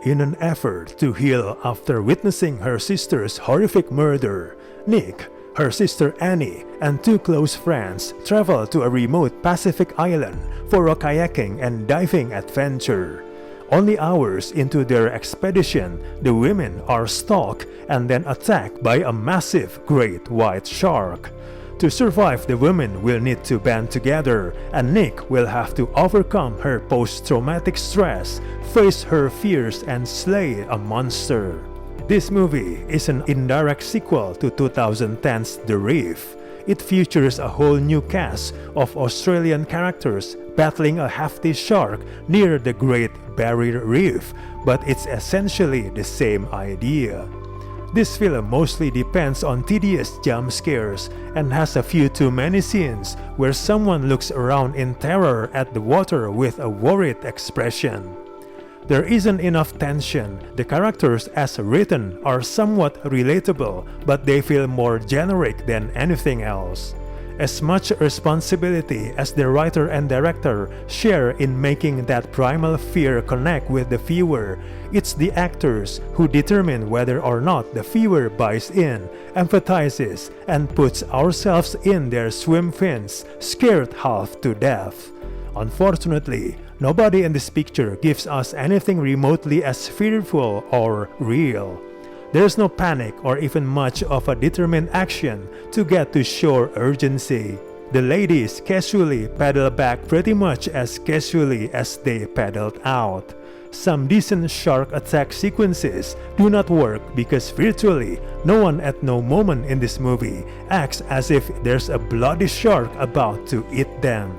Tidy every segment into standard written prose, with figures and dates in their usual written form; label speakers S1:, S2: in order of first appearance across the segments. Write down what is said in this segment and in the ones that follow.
S1: In an effort to heal after witnessing her sister's horrific murder, Nick, her sister Annie, and two close friends travel to a remote Pacific island for a kayaking and diving adventure. Only hours into their expedition, the women are stalked and then attacked by a massive great white shark. To survive, the women will need to band together, and Nick will have to overcome her post-traumatic stress, face her fears, and slay a monster. This movie is an indirect sequel to 2010's The Reef. It features a whole new cast of Australian characters battling a hefty shark near the Great Barrier Reef, but it's essentially the same idea. This film mostly depends on tedious jump scares and has a few too many scenes where someone looks around in terror at the water with a worried expression. There isn't enough tension. The characters as written are somewhat relatable, but they feel more generic than anything else. As much responsibility as the writer and director share in making that primal fear connect with the viewer, it's the actors who determine whether or not the viewer buys in, empathizes, and puts ourselves in their swim fins, scared half to death. Unfortunately, nobody in this picture gives us anything remotely as fearful or real. There's no panic or even much of a determined action to get to shore urgency. The ladies casually paddle back pretty much as casually as they paddled out. Some decent shark attack sequences do not work because virtually no one at no moment in this movie acts as if there's a bloody shark about to eat them.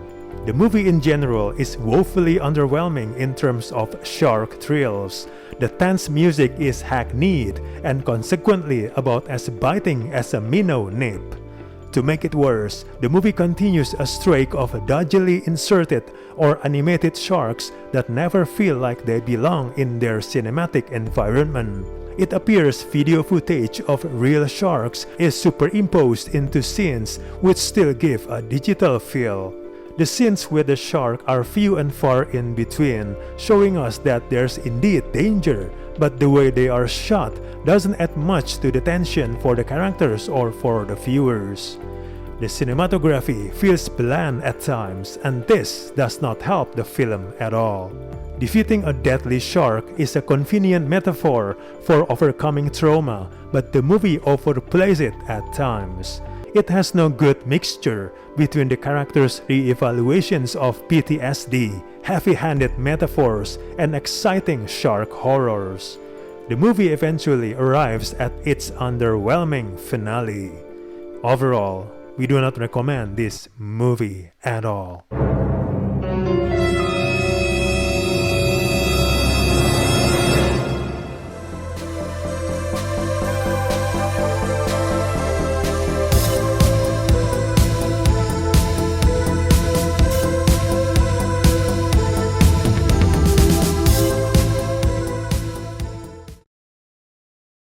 S1: The movie in general is woefully underwhelming in terms of shark thrills. The tense music is hackneyed and consequently about as biting as a minnow nip. To make it worse, the movie continues a streak of dodgily inserted or animated sharks that never feel like they belong in their cinematic environment. It appears video footage of real sharks is superimposed into scenes which still give a digital feel. The scenes with the shark are few and far in between, showing us that there's indeed danger, but the way they are shot doesn't add much to the tension for the characters or for the viewers. The cinematography feels bland at times, and this does not help the film at all. Defeating a deadly shark is a convenient metaphor for overcoming trauma, but the movie overplays it at times. It has no good mixture between the characters' re-evaluations of PTSD, heavy-handed metaphors, and exciting shark horrors. The movie eventually arrives at its underwhelming finale. Overall, we do not recommend this movie at all.